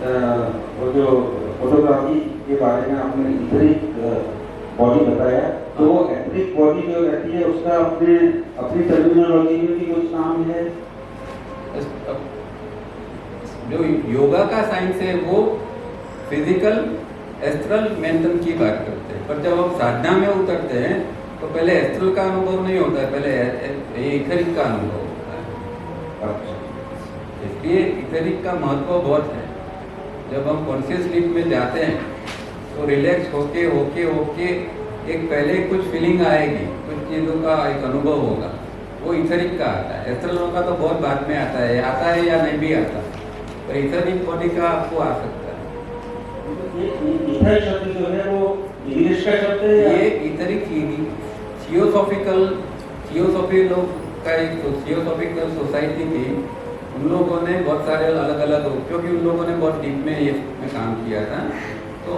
वो जो फोटोग्राफी के बारे में आपने इथरिक बॉडी बताया, तो वो इथरिक बॉडी जो रहती है उसका अपने अपनी टर्मिनोलॉजी में भी कुछ नाम है? जो योगा का साइंस है वो फिजिकल, एस्ट्रल, मेंटल की बात करते हैं, पर जब हम साधना में उतरते हैं तो पहले एस्ट्रल का अनुभव नहीं होता है, पहले इथरिक का अनुभव होता है। इसलिए इथरिक का महत्व बहुत है। जब हम कॉन्शियस स्लीप में जाते हैं तो रिलैक्स होके होके होके एक पहले कुछ फीलिंग आएगी, कुछ चीज़ों का एक अनुभव होगा, वो इथरिक का आता है। एस्ट्रल का तो बहुत बाद में आता है या नहीं भी आता, पर इथरिक बॉडी का आपको आ सकता है। इथर शब्द जो है वो इंग्लिश का शब्द है? ये इथरिक थियोसॉफी लोग का एक थियोसॉफिकल सोसाइटी थी, उन लोगों ने बहुत सारे अलग अलग, क्योंकि उन लोगों ने बहुत डीप में ये में काम किया था, तो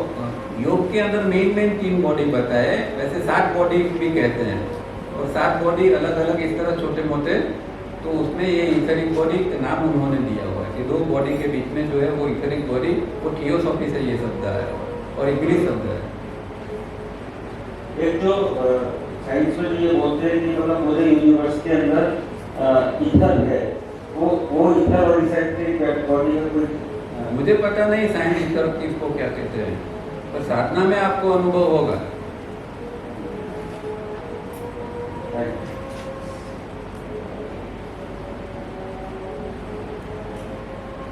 योग के अंदर मेन 3 बॉडी बताए, वैसे 7 बॉडी भी कहते हैं, और 7 बॉडी अलग अलग इस तरह छोटे मोटे, तो उसमें ये इथरिक बॉडी का नाम उन्होंने दिया हुआ है कि 2 बॉडी के बीच में जो है वो इथरिक बॉडी, वो थियोसॉफी से ये शब्द आया और इंग्लिश शब्द है। एक जो साइंस में ये बोलते हैं कि मतलब पूरे यूनिवर्स के अंदर इथर है, वो इथर और इसेंट्रिक बॉडी है कोई? मुझे पता नहीं साइंस इथर किसको क्या कहते हैं, पर साधना में आपको अनुभव होगा।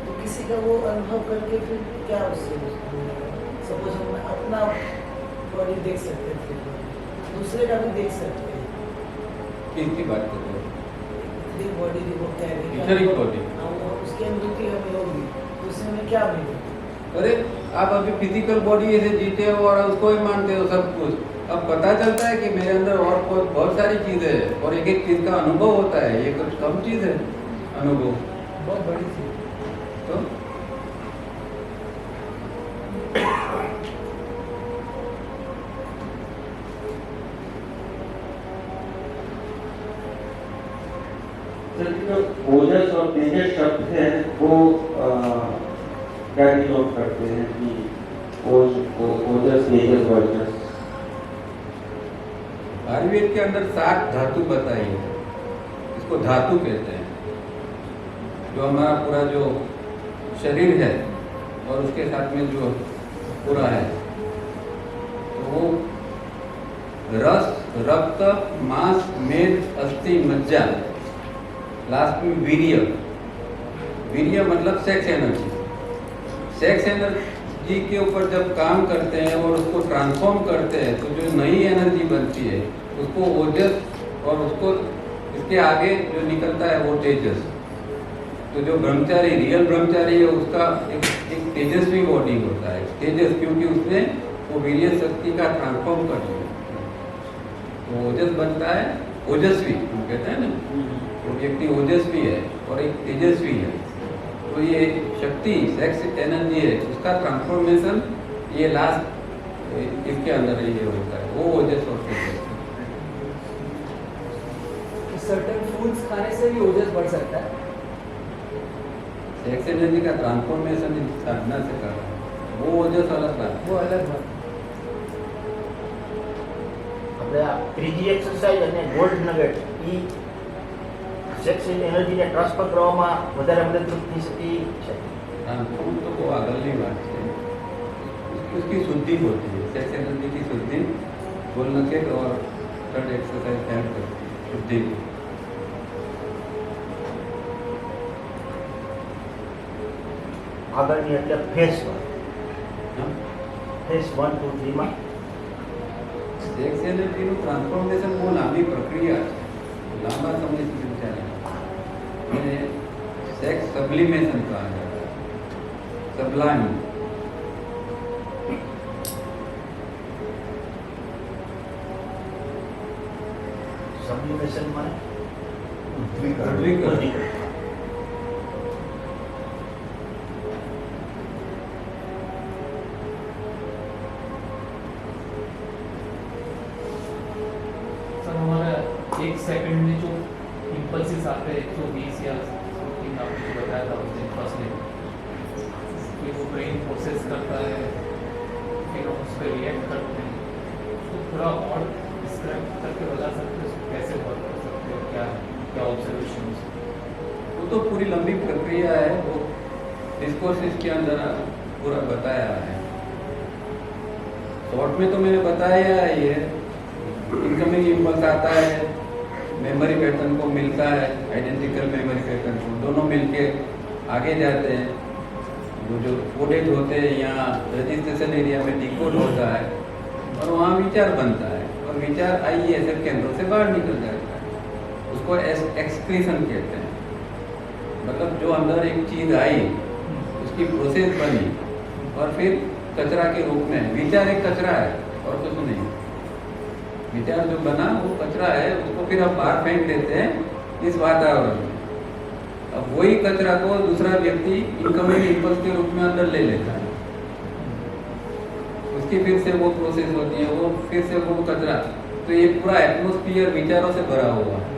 तो किसी का वो अनुभव करके फिर क्या उससे, सपोज हम अपना बॉडी देख सकते थे, दूसरे का भी देख सकते हैं। किसकी बात कर रहे हो? बॉडी वो क्या है, इथरिक बॉडी, उसकी अनुभूति हमें होगी, उससे हमें क्या मिलेगा? अरे आप अभी फिजिकल बॉडी ऐसे जीते हो और उसको ही मानते हो सब कुछ, अब पता चलता है कि मेरे अंदर और बहुत सारी चीजें हैं और एक एक चीज का अनुभव होता है, ये कुछ कम चीज है अनुभव, बहुत बड़ी चीज। तो ओजस और तेजस शब्द है वो क्या डिनोट करते हैं कि ओजस, तेजस, वर्चस? आयुर्वेद के अंदर 7 धातु बताई है, इसको धातु कहते हैं। जो हमारा पूरा जो शरीर है और उसके साथ में जो पूरा है, तो वो रस, रक्त, मांस, मेद, अस्थि, मज्जा, लास्ट में वीर्य। वीर्य मतलब सेक्स एनर्जी। सेक्स एनर्जी के ऊपर जब काम करते हैं और उसको ट्रांसफॉर्म करते हैं तो जो नई एनर्जी बनती है उसको ओजस, और उसको इसके आगे जो निकलता है वो तेजस। तो जो ब्रह्मचारी, रियल ब्रह्मचारी है, उसका एक तेजस्वी बॉडी होता है, तेजस, क्योंकि उसने वो वीर्य शक्ति का ट्रांसफॉर्म कर दिया, तो ओजस बनता है ओजस्वी, हम कहते हैं ना, तो व्यक्ति ओजस्वी है और एक तेजस्वी है। तो ये शक्ति, सेक्स एनर्जी है, उसका ट्रांसफॉर्मेशन ये लास्ट इसके अंदर ये होता है, वो ओजस और तेजस। सर्टेन फूड्स खाने से भी ओजस बढ़ सकता है? सेक्स एनर्जी का ट्रांसफॉर्मेशन साधना से कर रहा है, वो ओजस अलग बात, वो अलग बात। આપણે આ ત્રીજી એક્સરસાઇઝ અને ગોલ્ડ નગેટ એ સેક્સ એનર્જીને ટ્રાન્સફર કરવામાં વધારે મદદરૂપ થઈ શકે છે? ट्रांसफॉर्म तो वो अगली बात है, उसकी शुद्धि होती है, सेक्स एनर्जी की शुद्धि गोल्ड नगेट और थर्ड एक्सरसाइज हेल्प करती है शुद्धि की। આગળની એટલે ફેસ 1, हाँ? ફેસ 1, 2, 3 માં સેક્સ એનર્જીનું ટ્રાન્સફોર્મેશન બહુ લાંબી પ્રક્રિયા છે, લાંબા સમય સુધી ચાલે, અને સેક્સ સબ્લિમેશન કहा जाता है, સબ્લાઇમ। સબ્લિમેશન માં ઉદ્વીકરણ। सर हमारा 1 सेकंड में जो इम्पल्सिस आते हैं 120 या समथिंग आपने जो बताया था उस दिन फर्स्ट डे, फिर वो ब्रेन प्रोसेस करता है, फिर हम उस पर रिएक्ट करते हैं। तो थोड़ा और डिस्क्राइब करके बता सकते हो उसको कैसे वर्क कर सकते हो, क्या क्या ऑब्जर्वेशन? वो तो पूरी लंबी प्रक्रिया है, वो डिस्कोर्स इसके अंदर पूरा बताया है। शॉर्ट में तो मैंने बताया ही है। इनकमिंग इम्पल्स आता है, मेमोरी पैटर्न को मिलता है, आइडेंटिकल मेमोरी पैटर्न को, दोनों मिलके आगे जाते हैं। वो जो कोडेड होते हैं यहाँ रजिस्ट्रेशन एरिया में डिकोड होता है और वहाँ विचार बनता है, और विचार IESF केंद्रों से बाहर निकल जाता है। उसको एक्सक्रीशन कहते हैं। मतलब जो अंदर एक चीज़ आई, उसकी प्रोसेस बनी और फिर कचरा के रूप में, विचार एक कचरा है और कुछ नहीं। विचार जो बना वो कचरा है, उसको फिर हम बाहर फेंक देते हैं इस वातावरण में। अब वही कचरा को दूसरा व्यक्ति इनकमिंग इम्पल्स के रूप में अंदर ले लेता है, उसकी फिर से वो प्रोसेस होती है, वो फिर से वो कचरा। तो ये पूरा एटमोस्फियर विचारों से भरा हुआ है।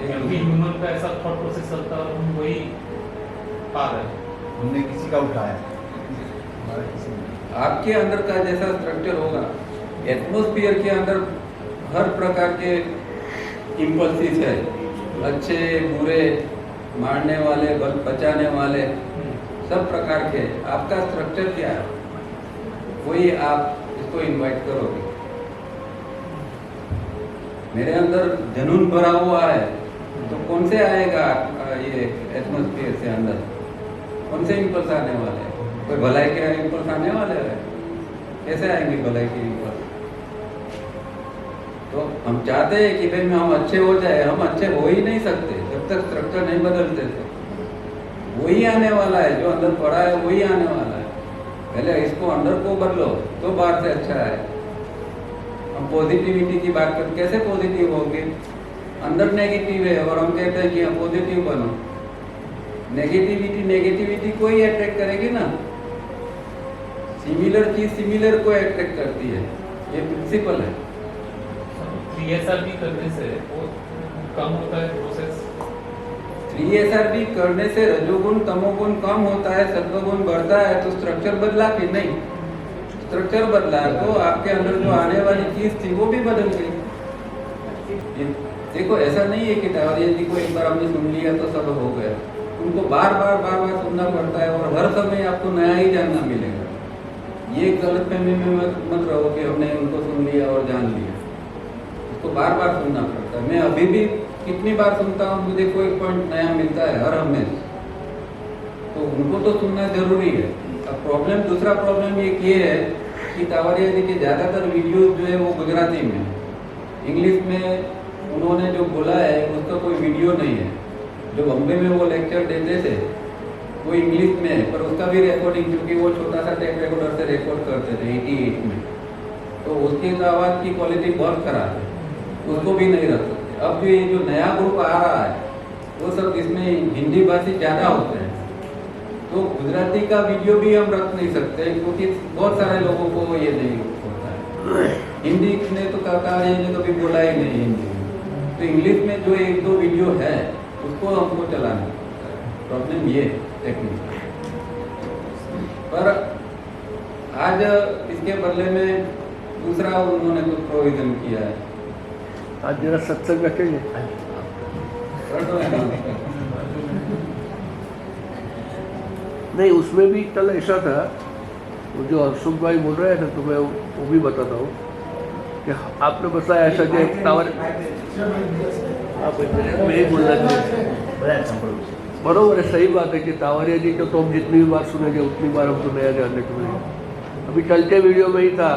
ह्यूमन का ऐसा थॉट प्रोसेस चलता है, हम वही पा रहे हैं। हमने किसी का उठाया, हमारा किसी ने। आपके अंदर का जैसा स्ट्रक्चर होगा, एटमोस्फियर के अंदर हर प्रकार के इम्पल्सिस है, अच्छे बुरे, मारने वाले, बचाने वाले, सब प्रकार के। आपका स्ट्रक्चर क्या है, वही आप इसको इनवाइट करोगे। मेरे अंदर जुनून भरा हुआ है, तो कौन से आएगा ये एटमोस्फियर से अंदर, कौन से इम्पल्स आने वाले हैं? कोई भलाई के इम्पल्स आने वाले हैं? कैसे आएंगे भलाई के इम्पल्स? तो हम चाहते हैं कि भाई हम अच्छे हो जाए, हम अच्छे हो ही नहीं सकते जब तक स्ट्रक्चर नहीं बदलते थे। वही आने वाला है, जो अंदर पड़ा है वही आने वाला है। पहले इसको अंदर को बदलो तो बाहर से अच्छा है। हम पॉजिटिविटी की बात करते, कैसे पॉजिटिव होंगे? अंदर नेगेटिव है और हम कहते हैं कि हम पॉजिटिव बनो। नेगेटिविटी को ही अट्रैक्ट करेगी ना। सिमिलर चीज सिमिलर को अट्रैक्ट करती है, ये प्रिंसिपल है। 3SRB करने से वो कम होता है प्रोसेस। 3SRB करने से रजोगुण तमोगुण कम होता है, सत्वगुण बढ़ता है। तो स्ट्रक्चर बदला कि नहीं? स्ट्रक्चर बदला तो आपके अंदर जो आने वाली चीज थी वो भी बदल गई। देखो ऐसा नहीं है कि टावरिया जी को एक बार हमने सुन लिया तो सब हो गया। उनको बार बार सुनना पड़ता है और हर समय आपको नया ही जानना मिलेगा। ये गलतफहमी में मत रहो कि हमने उनको सुन लिया और जान लिया। उसको बार बार सुनना पड़ता है। मैं अभी भी कितनी बार सुनता हूँ, मुझे कोई पॉइंट नया मिलता है हर हमेशा। तो उनको तो सुनना जरूरी है। अब दूसरा प्रॉब्लम ये है कि टावरिया जी के ज़्यादातर वीडियोज जो है वो गुजराती में, इंग्लिश में उन्होंने जो बोला है उसका कोई वीडियो नहीं है। जो बम्बे में वो लेक्चर देते थे वो इंग्लिश में है, पर उसका भी रिकॉर्डिंग, क्योंकि वो छोटा सा टेप रिकॉर्डर से रिकॉर्ड करते थे 88 में, तो उसकी आवाज़ की क्वालिटी बहुत खराब है, उसको भी नहीं रख सकते। अब जो ये जो नया ग्रुप आ रहा है वो सब इसमें हिंदी भाषी ज़्यादा होते हैं, तो गुजराती का वीडियो भी हम रख नहीं सकते क्योंकि बहुत सारे लोगों को ये नहीं होता है। हिंदी ने तो टावरिया ने कभी बोला ही नहीं हिंदी में, तो इंग्लिश में जो एक दो वीडियो है उसको हमको चलाना पड़ता है। प्रॉब्लम ये टेक्निक। पर आज इसके बदले में दूसरा उन्होंने कुछ प्रोविजन किया है। आज जरा सत्संग रखेंगे। नहीं, उसमें भी कल ऐसा था, वो जो हर्षुख भाई बोल रहे थे तो मैं वो भी बताता हूँ कि आपने बताया ऐसा कि एक टावर आप मैं ही बोलना चाहिए। बरोबर है, सही बात है कि टावरिया जी को तो हम जितनी भी बार सुनेंगे उतनी बार हमको नया जानने को मिलेगा। अभी कल के वीडियो में ही था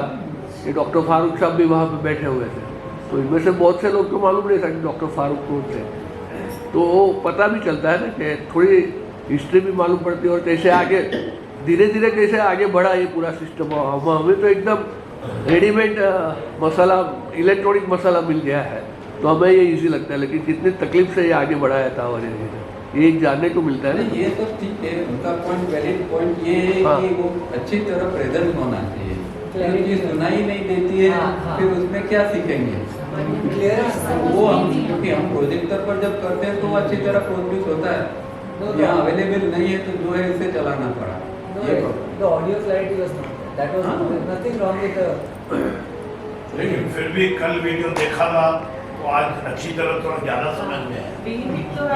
कि डॉक्टर फारूक साहब भी वहाँ पे बैठे हुए थे, तो इनमें से बहुत से लोग को मालूम नहीं था कि डॉक्टर फारूक कौन थे। तो पता भी चलता है ना कि थोड़ी हिस्ट्री भी मालूम पड़ती है और कैसे आगे धीरे धीरे कैसे आगे बढ़ा ये पूरा सिस्टम। हमें तो एकदम रेडीमेड मसाला, इलेक्ट्रॉनिक मसाला मिल गया है तो हमें ये इजी लगता है, लेकिन कितनी तकलीफ से ये आगे बढ़ाया था और ये जानने को मिलता है ना। ये तो ठीक है, उनका पॉइंट वैलिड पॉइंट ये है कि वो अच्छी तरह प्रेजेंट होना चाहिए। जो चीज सुनाई नहीं देती है फिर उसमें क्या सीखेंगे? वो हम, क्योंकि हम प्रोजेक्टर पर जब करते हैं तो वो अच्छी तरह प्रोड्यूस होता है। यहाँ अवेलेबल नहीं है तो जो है इसे चलाना पड़ा। the audio clarity was not there. That was nothing wrong with the. लेकिन फिर भी कल वीडियो देखा था तो आज अच्छी तरह थोड़ा ज्यादा समझ में आया।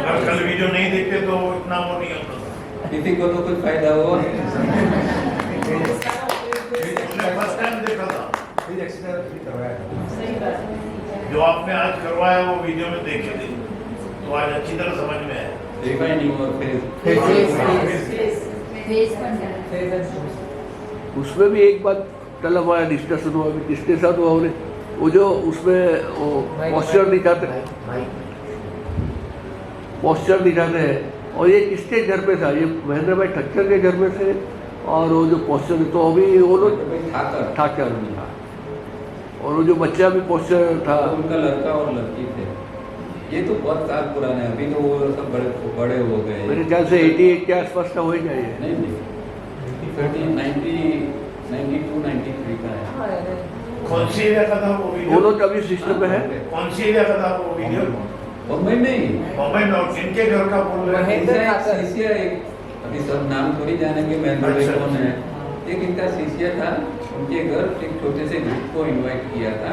अगर कल वीडियो नहीं देखते तो इतना वो नहीं होता था। किसी को तो कुछ फायदा हुआ। हमने फर्स्ट टाइम देखा था। फिर एक्सप्लेन भी करवाया था। सही बात। जो आपने आज करवाया वो वीडियो में देखे थे तो आज अच्छी तरह समझ में आया। रिफाइनिंग और फेस उसमें भी एक बात कल हमारा डिस्कशन हुआ, किसके साथ हुआ उन्हें, वो जो उसमें वो पॉस्चर दिखाते हैं और ये किसके घर पे था, ये महेंद्र भाई ठक्कर के घर में से, और वो जो पॉस्चर तो अभी वो लोग ठाकर और वो जो बच्चा भी पॉस्चर था उनका लड़का और लड़की थे। ये तो बहुत साल पुराना है, अभी तो वो सब बड़े हो गए। मेरे ख्याल से 88 के आसपास का हो ही जाइए। नहीं 92, 93 का है। कौन सी एरिया का था वो वो वीडियो? लोग अभी सिस्टम में है। कौन सी एरिया का था वो वीडियो? मुंबई में ही। मुंबई में। और किनके घर का बोल रहे हैं? शिष्य एक, अभी सब नाम थोड़ी जानेंगे महेंद्र भाई कौन है। एक इनका शिष्य था, उनके घर एक छोटे से ग्रुप को इनवाइट किया था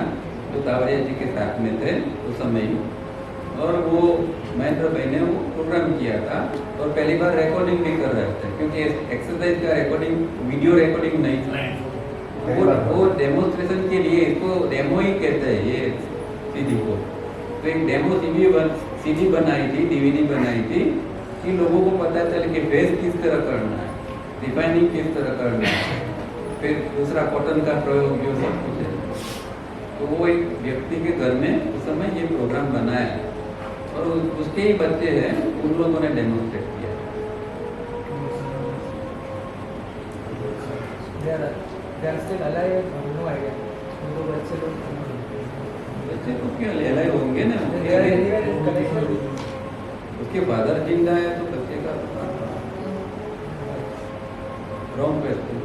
जो तावड़िया जी के साथ में थे उस समय ही, और वो महेंद्र भाई ने वो प्रोग्राम किया था और पहली बार रिकॉर्डिंग भी कर रहे थे क्योंकि एक्सरसाइज का रिकॉर्डिंग वीडियो रिकॉर्डिंग नहीं था। वो डेमोन्स्ट्रेशन के लिए, इसको डेमो ही कहते हैं ये सीडी को। तो एक डेमो सीडी बनाई थी, डीवीडी बनाई थी कि लोगों को पता चले कि फेस किस तरह करना है, रिफाइनिंग किस तरह करना है, फिर दूसरा कॉटन का प्रयोग, जो सब कुछ है। तो वो एक व्यक्ति के घर में उस समय ये प्रोग्राम बनाया और उसके ही बच्चे हैं, उन लोगों ने डेमोन्स्ट्रेट किया। They are still alive, no idea. उनको बच्चे लोग बच्चे तो क्या ले होंगे ना, they are anywhere in connection. उसके फादर जिंदा है तो बच्चे का रॉन्ग क्वेश्चन।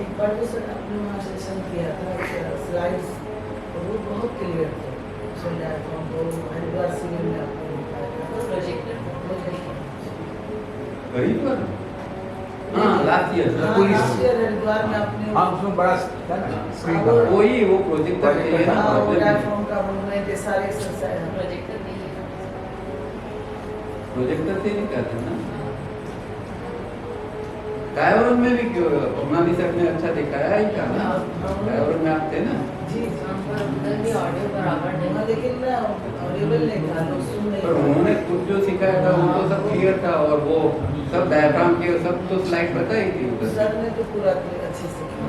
एक बार तो सर आपने वहाँ सेशन किया था, स्लाइड्स वो बहुत क्लियर थे। सो डायग्राम को हरिद्वार सिविल में आपने दिखाया था प्रोजेक्टर। कहीं पर हाँ लास्ट ईयर हरिद्वार में आपने हाँ उसमें बड़ा था ना स्क्रीन हाँ, था। वही वो प्रोजेक्टर डायग्राम का बन रहे थे सारे एक्सरसाइज। प्रोजेक्टर नहीं है, प्रोजेक्टर से नहीं कहते ना। कायवरम में भी क्यों उमा भी सर ने अच्छा दिखाया ही था ना, कायवरम में आप थे ना। जी ऑडियो बराबर नहीं, लेकिन ना ऑडिबल नहीं था, लोग सुन नहीं पर पाए। उन्होंने खुद जो सिखाया था वो तो सब क्लियर था और वो सब डायग्राम के सब तो स्लाइड बताई थी उधर। सर ने तो पूरा अच्छे से किया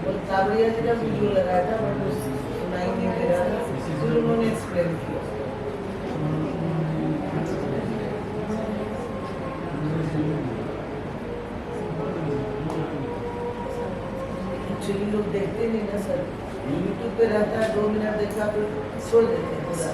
और तावड़िया जी का वीडियो लगाया था बट वो सुनाई नहीं दे रहा था, फिर उन्होंने एक्सप्लेन किया। एक्चुअली लोग देखते नहीं ना सर, यूट्यूब पे रहता है 2 मिनट देखा तो छोड़ देते हैं पूरा।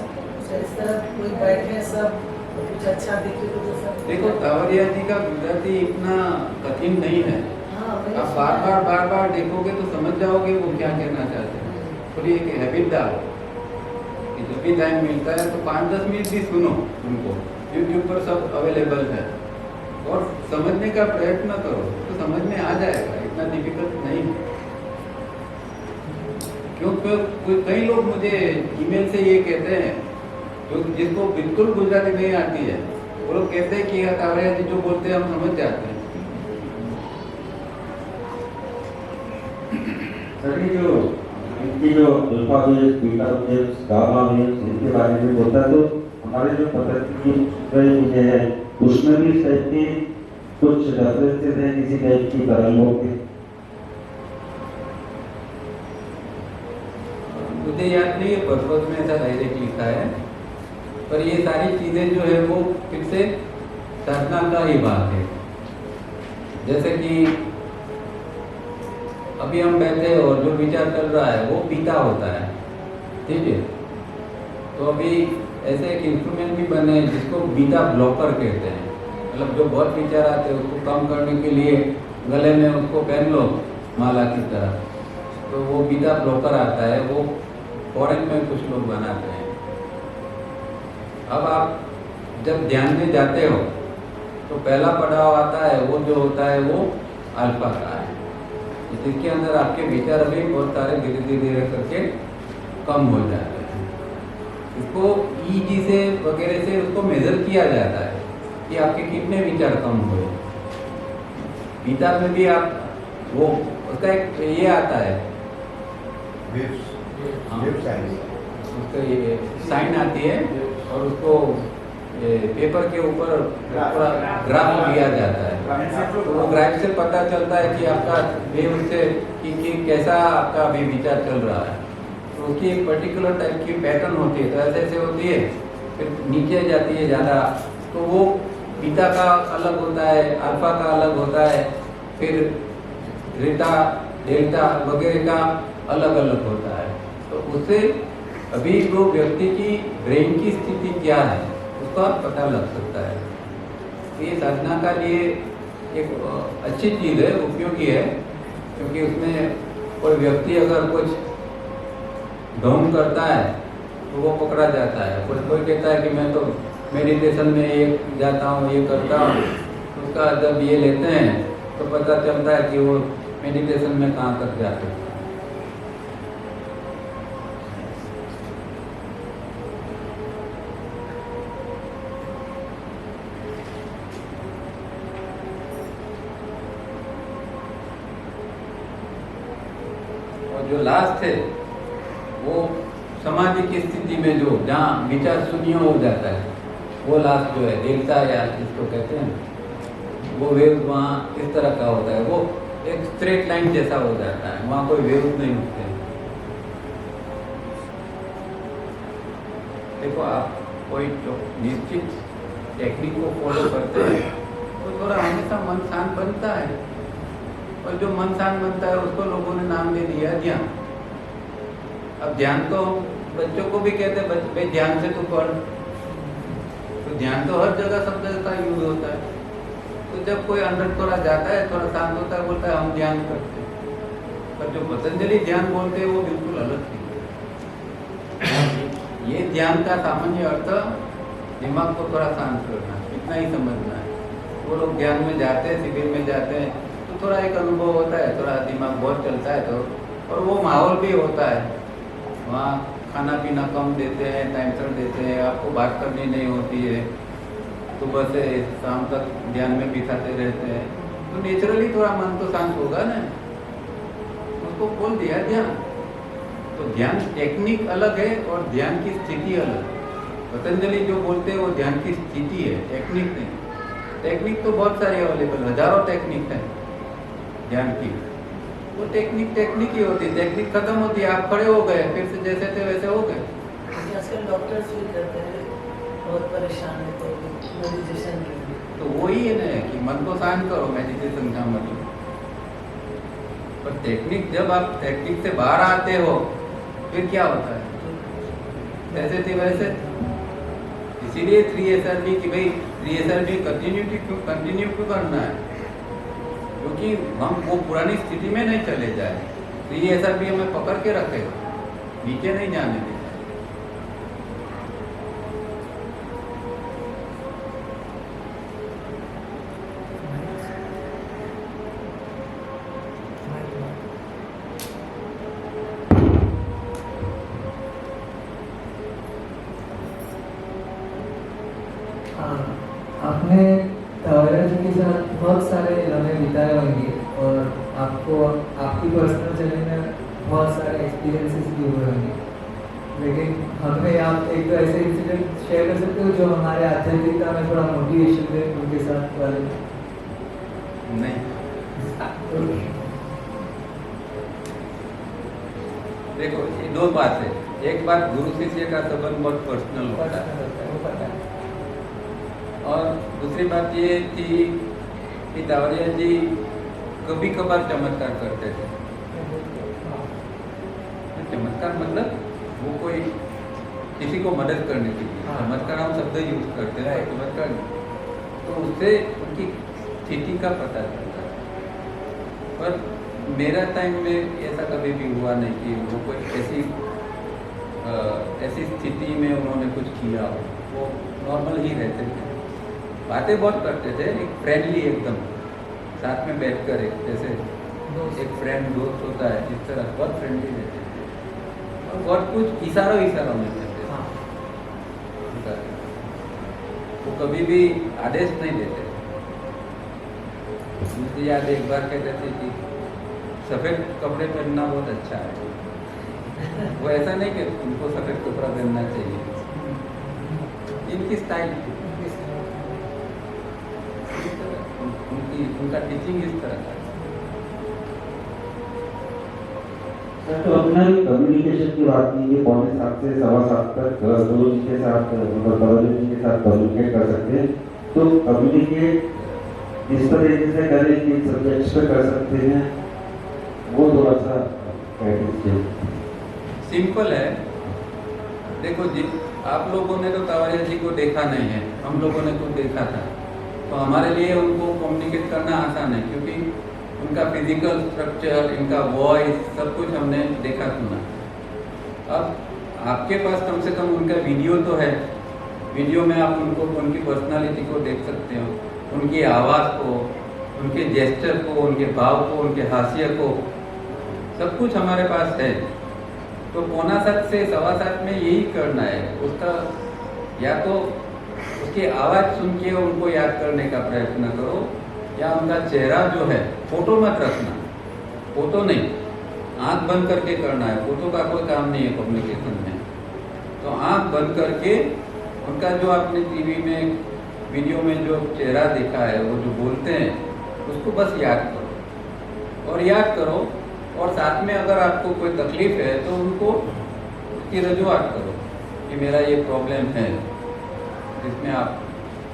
तो इस तरह कोई बैठे सब कुछ अच्छा दिखे तो सब देखो तावड़िया जी का गुजराती इतना कठिन नहीं है। हाँ, वही आप सुना है। बार बार देखोगे तो समझ जाओगे वो क्या कहना चाहते हैं। थोड़ी एक हैबिट डालो कि जब भी टाइम मिलता है तो 5-10 मिनट भी सुनो उनको। यूट्यूब पर सब अवेलेबल है और समझने का प्रयत्न करो तो समझ में आ जाएगा, इतना डिफिकल्ट नहीं है। क्योंकि कई लोग मुझे ईमेल से ये कहते हैं जो जिसको बिल्कुल गुजराती नहीं आती है, वो लोग कहते हैं कि तावड़िया जी जो बोलते हैं हम समझ जाते हैं। सर ये जो इनकी जो alpha waves, beta waves, gamma waves, इनके बारे में बोलता है तो हमारे जो पद्धति की है उसमें भी शायद की कुछ रेफरेंसेस हैं किसी टाइप की तरंगों के। मुझे याद नहीं है पर्पज में ऐसा डायरेक्ट लिखा है, पर ये सारी चीजें जो है वो फिर से साधना का ही बात है। जैसे कि अभी हम बैठे और जो विचार चल रहा है वो पीता होता है, ठीक है। तो अभी ऐसे एक इंस्ट्रूमेंट भी बने हैं जिसको बीटा ब्लॉकर कहते हैं। मतलब जो बहुत विचार आते हैं उसको कम करने के लिए गले में उसको पहन लो माला की तरह, तो वो बीटा ब्लॉकर आता है। वो फॉरेन में कुछ लोग बनाते हैं। अब आप जब ध्यान में जाते हो तो पहला पड़ाव आता है, वो जो होता है वो अल्फा का है, जिसके अंदर आपके विचार अभी बहुत सारे धीरे धीरे करके कम हो जाते हैं। इसको ईजी से वगैरह से उसको मेजर किया जाता है कि आपके कितने विचार कम हुए। गीता में भी आप वो उसका एक ये आता है, हाँ, उसका ये साइन आती है और उसको पेपर के ऊपर पूरा ग्राफ दिया जाता है, तो वो ग्राफ से पता चलता है कि आपका वेव से कि कैसा आपका अभी विचार चल रहा है। तो उसकी एक पर्टिकुलर टाइप की पैटर्न होती है, तो ऐसे ऐसे होती है, फिर नीचे जाती है ज़्यादा, तो वो बीटा का अलग होता है, अल्फा का अलग होता है, फिर थीटा डेल्टा वगैरह का अलग अलग होता है। तो उससे अभी वो व्यक्ति की ब्रेन की स्थिति क्या है उसका पता लग सकता है। तो ये साधना का लिए एक अच्छी चीज़ है, उपयोगी है, क्योंकि उसमें कोई व्यक्ति अगर कुछ ढोंग करता है तो वो पकड़ा जाता है। कोई कहता है कि मैं तो मेडिटेशन में ये जाता हूँ, ये करता हूँ, तो उसका जब ये लेते हैं तो पता चलता है कि वो मेडिटेशन में कहाँ तक जाते हैं। जो लास्ट है वो समाधि की स्थिति में जो जहाँ विचार शून्य हो जाता है, वो लास्ट जो है डेल्टा या जिसको कहते हैं, वो वेव वहाँ इस तरह का होता है, वो एक स्ट्रेट लाइन जैसा हो जाता है, वहाँ कोई वेव नहीं उठते। देखो आप कोई जो निश्चित टेक्निक को फॉलो करते हैं तो थोड़ा हमेशा मन शांत बनता है, और जो मन शांत बनता है उसको लोगों ने नाम दे दिया ध्यान। अब ध्यान तो बच्चों को भी कहते हैं भाई ध्यान से तू पढ़, तो ध्यान तो हर जगह सब जगह का यूज होता है। तो जब कोई अंदर थोड़ा जाता है, थोड़ा शांत होता है, बोलता है हम ध्यान करते हैं, पर जो पतंजलि ध्यान बोलते हैं वो बिल्कुल अलग थी। ये ध्यान का सामान्य अर्थ दिमाग को थोड़ा शांत करना, इतना ही समझना है। वो लोग ध्यान में जाते हैं, शिविर में जाते हैं, तो थोड़ा एक अनुभव होता है, थोड़ा दिमाग बहुत चलता है, तो और वो माहौल भी होता है, वहाँ खाना पीना कम देते हैं, टाइम पर देते हैं, आपको बात करनी नहीं होती है, सुबह से शाम तक ध्यान में बिताते रहते हैं, तो नेचुरली थोड़ा मन तो शांत होगा ना। उसको बोल दिया ध्यान। तो ध्यान टेक्निक अलग है और ध्यान की स्थिति अलग। पतंजलि जो बोलते हैं वो ध्यान की स्थिति है, टेक्निक नहीं। टेक्निक तो बहुत सारी अवेलेबल, हजारों टेक्निक है ध्यान की। वो टेक्निक ही होती है, टेक्निक खत्म होती है, आप खड़े हो गए, फिर से जैसे थे वैसे हो गए। आजकल डॉक्टर्स भी कहते हैं बहुत परेशान है तो मेडिटेशन के लिए। तो वही है ना कि मन को शांत करो, मेडिटेशन का मतलब। पर टेक्निक, जब आप टेक्निक से बाहर आते हो फिर क्या होता है, जैसे थे वैसे। इसीलिए 3SRB की भाई 3SRB कंटिन्यू क्यों करना है, क्योंकि हम वो पुरानी स्थिति में नहीं चले जाए। 3SRB हमें पकड़ के रखे, नीचे नहीं जाने देते। आपने तावरा जी के साथ बहुत सारे लम्हे बिताए होंगे और आपको आपकी पर्सनल जर्नी में बहुत सारे एक्सपीरियंसेस भी हुए होंगे, लेकिन हमें आप एक तो ऐसे इंसिडेंट शेयर कर सकते हो जो हमारे आध्यात्मिकता में थोड़ा मोटिवेशन दे उनके साथ वाले? नहीं, देखो ये दो बात है। एक बात, गुरु शिष्य का संबंध बहुत पर्सनल होता है, वो पता है। और दूसरी बात ये थी कि दावरिया जी कभी कभार चमत्कार करते थे। चमत्कार मतलब वो कोई किसी को मदद करने के लिए, चमत्कार हम शब्द यूज करते हैं, चमत्कार नहीं। तो उससे उनकी स्थिति का पता चलता है। पर मेरा टाइम में ऐसा कभी भी हुआ नहीं कि वो कोई ऐसी स्थिति में उन्होंने कुछ किया हो। वो नॉर्मल ही रहते थे, बातें बहुत करते थे, एक फ्रेंडली एकदम, साथ में बैठकर एक जैसे एक फ्रेंड दोस्त होता है इस तरह बहुत फ्रेंडली रहते थे और बहुत कुछ इशारों में करते थे। वो कभी भी आदेश नहीं देते। मुझे याद है एक बार कहते थे कि सफ़ेद कपड़े पहनना बहुत अच्छा है। वो ऐसा नहीं कि उनको सफ़ेद कपड़ा पहनना चाहिए, इनकी स्टाइल उनका टीचिंग इस तरह का। सर, तो अपना कम्युनिकेशन की बात की, ये 6:45 से 7:15 तक गुरु जी के साथ तवज्जो जी के साथ कम्युनिकेट कर सकते हैं। तो कम्युनिकेट इस तरीके से करें कि सब्जेक्ट्स पे कर सकते हैं, वो थोड़ा सा सिंपल है। देखो जी, आप लोगों ने तो तवज्जो जी को देखा नहीं है, हम लोगों ने तो देखा था, तो हमारे लिए उनको कम्युनिकेट करना आसान है क्योंकि उनका फिजिकल स्ट्रक्चर, इनका वॉइस, सब कुछ हमने देखा सुना। अब आपके पास कम से कम उनका वीडियो तो है, वीडियो में आप उनको उनकी पर्सनालिटी को देख सकते हो, उनकी आवाज़ को, उनके जेस्चर को, उनके भाव को, उनके हास्य को, सब कुछ हमारे पास है। तो 6:45 से 7:15 में यही करना है। उसका या तो उसकी आवाज़ सुन के उनको याद करने का प्रयत्न करो, या उनका चेहरा जो है, फोटो मत रखना, फोटो नहीं, आंख बंद करके करना है। फोटो का कोई काम नहीं है कम्युनिकेशन में। तो आंख बंद करके उनका जो आपने टीवी में, वीडियो में जो चेहरा देखा है, वो जो बोलते हैं, उसको बस याद करो और याद करो। और साथ में अगर आपको कोई तकलीफ है तो उनको उसकी रजूआत करो कि मेरा ये प्रॉब्लम है, जिसमें आप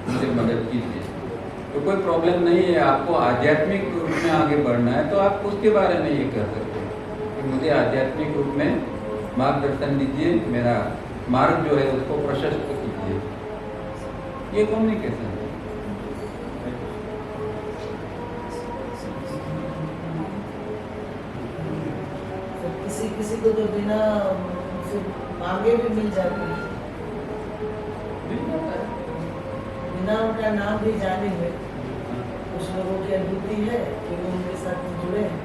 मुझे मदद कीजिए। तो कोई प्रॉब्लम नहीं है, आपको आध्यात्मिक रूप में आगे बढ़ना है, तो आप उसके बारे में ये कह सकते हैं कि मुझे आध्यात्मिक रूप में मार्गदर्शन दीजिए, मेरा मार्ग जो है उसको प्रशस्त कीजिए। ये कम्युनिकेशन है। किसी को तो बिना मांगे भी मिल जाती है, बिना उनका नाम भी जाने में कुछ लोगों की अनुभूति है कि वो उनके साथ जुड़े हैं।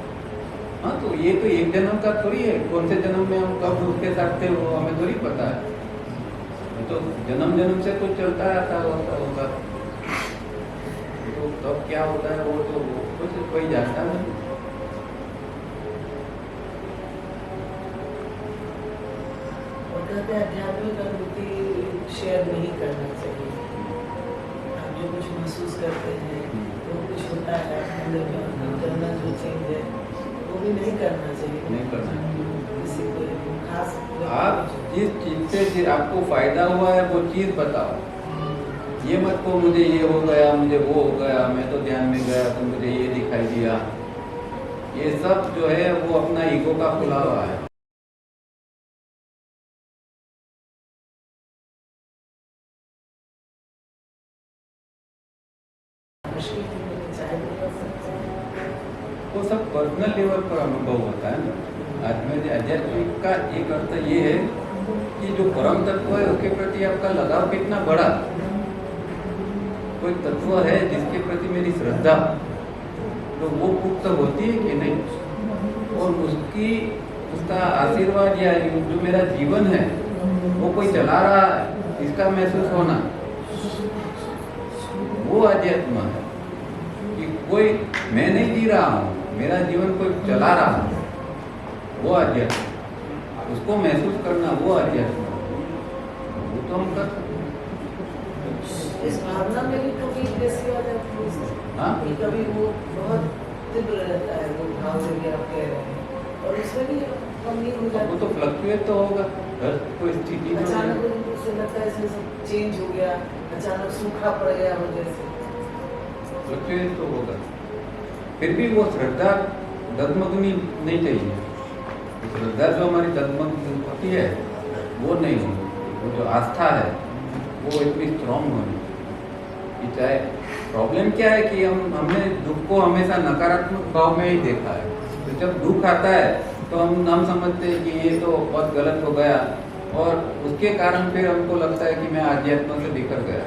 हाँ, तो ये तो एक जन्म का थोड़ी है, कौन से जन्म में हम कब उसके साथ थे वो हमें थोड़ी पता है। ये तो जन्म जन्म से तो चलता रहता होगा। तो कब क्या होता है वो तो कुछ कोई जानता नहीं। कहते हैं आध्यात्मिक अनुभूति शेयर नहीं करना चाहिए। आप जो कुछ महसूस करते हैं, जो कुछ होता है अंदर जो चेंज है, वो भी नहीं करना चाहिए। नहीं करना किसी को खास आप जिस चीज से आपको फायदा हुआ है वो चीज बताओ। ये मत को मुझे ये हो गया, मुझे वो हो गया, मैं तो ध्यान में गया तो मुझे ये दिखाई दिया। ये सब जो है वो अपना ईगो का खुला हुआ है। वो सब पर्सनल लेवल पर अनुभव होता है ना। आध्यात्मिक का एक अर्थ ये है कि जो परम तत्व है उसके प्रति आपका लगाव कितना बड़ा। कोई तत्व है जिसके प्रति मेरी श्रद्धा, तो वो पुख्त होती है कि नहीं, और उसका आशीर्वाद या जो मेरा जीवन है वो कोई चला रहा है, इसका महसूस होना, वो अध्यात्म है। कि कोई मैं नहीं जी रहा हूँ, मेरा जीवन कोई चला रहा है, वो अध्यात्म। उसको महसूस करना वो अध्यात्म, वो तो हम कर सकते। इस भावना में भी कभी कैसी आ जाती है, हाँ? कभी वो बहुत तीव्र रहता है, वो भाव जो भी आप कह रहे हैं, और उसमें भी कम नहीं हो जाती। वो तो फ्लक्चुएट तो होगा, हर कोई स्थिति में अचानक उनको लगता है इसमें सब चेंज हो गया, अचानक सूखा पड़ गया हो जैसे, फ्लक्चुएट तो होगा। फिर भी वो श्रद्धा डगमगनी नहीं चाहिए। श्रद्धा जो हमारी डगमग होती है वो नहीं होनी। वो जो आस्था है वो इतनी स्ट्रॉन्ग होनी कि चाहे प्रॉब्लम क्या है कि हमने दुख को हमेशा नकारात्मक भाव में ही देखा है। तो जब दुख आता है तो हम समझते हैं कि ये तो बहुत गलत हो गया, और उसके कारण फिर हमको लगता है कि मैं आध्यात्म से बिखर गया।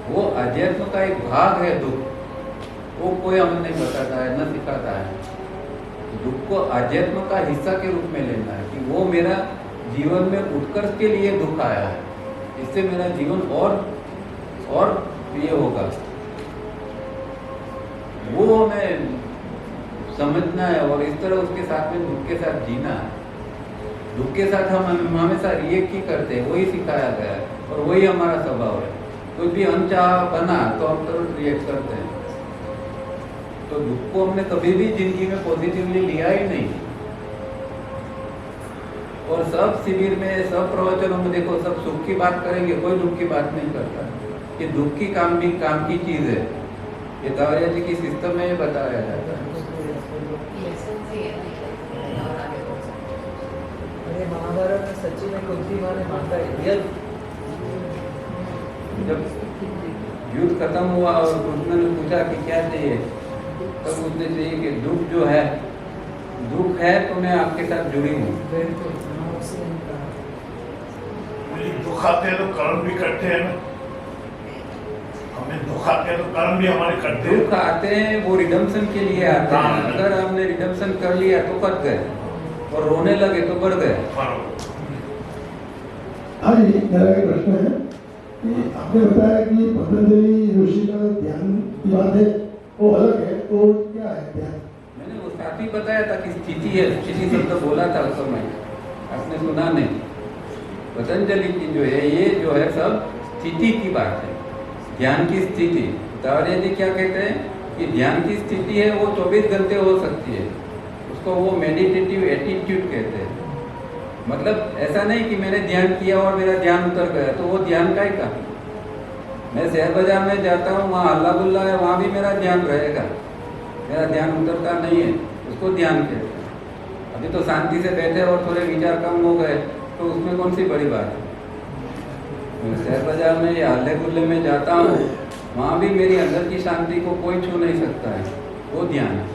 वो अध्यात्म का एक भाग है दुख, वो कोई हमें नहीं बताता है, न सिखाता है। दुख को अध्यात्म का हिस्सा के रूप में लेना है कि वो मेरा जीवन में उत्कर्ष के लिए दुख आया है, इससे मेरा जीवन और ये होगा, वो हमें समझना है और इस तरह उसके साथ में दुख के साथ जीना है। दुख के साथ हम हमेशा रिएक्ट ही करते हैं, वही सिखाया गया है और वही हमारा स्वभाव है। कुछ भी अनचाहा बना तो हम तुरंत रिएक्ट करते हैं। तो दुख को हमने कभी भी जिंदगी में पॉजिटिवली लिया ही नहीं। और सब शिविर में, सब प्रवचनों में देखो, सब सुख की बात करेंगे, कोई दुख की बात नहीं करता। कि दुख की काम भी काम की चीज है, ये तावरिया जी की सिस्टम में बताया जाता है। अरे महाभारत में सच्ची में कुंती माँ ने मांगा रियल। जब युद्ध खत्म हुआ और कृष्ण ने पूछा कि क्या चाहिए, तब उसने चाहिए कि दुख जो है, दुख है तो मैं आपके साथ जुड़ी हूँ। दुख आते हैं तो कर्म भी करते हैं ना, हमें दुख आते हैं तो कर्म भी हमारे करते हैं। दुख आते हैं वो रिडम्पशन के लिए आते हैं। अगर हमने रिडम्पशन कर लिया तो फट गए और रोने लगे तो बढ़ गए। हाँ जी, मेरा एक प्रश्न है कि आपने बताया कि पतंजलि ऋषि का ध्यान की बात है, वो अलग है, तो क्या है ध्यान? मैंने वो साथ ही बताया था कि स्थिति है, स्थिति शब्द बोला था उस समय, आपने सुना नहीं। पतंजलि की जो है, ये जो है सब स्थिति की बात है, ध्यान की स्थिति। तावरिया जी क्या कहते हैं कि ध्यान की स्थिति है वो 24 घंटे हो सकती है, उसको वो मेडिटेटिव एटीट्यूड कहते हैं। मतलब ऐसा नहीं कि मैंने ध्यान किया और मेरा ध्यान उतर गया, तो वो ध्यान का ही था। मैं शहर बाजार में जाता हूँ, वहाँ हल्ला गुल्ला है, वहाँ भी मेरा ध्यान रहेगा, मेरा ध्यान उतरता नहीं है, उसको ध्यान कहते हैं। अभी तो शांति से बैठे और थोड़े विचार कम हो गए, तो उसमें कौन सी बड़ी बात है। मैं शहर बाजार में या हल्ले गुल्ले में जाता हूँ, वहाँ भी मेरी अंदर की शांति को कोई छू नहीं सकता है, वो ध्यान है।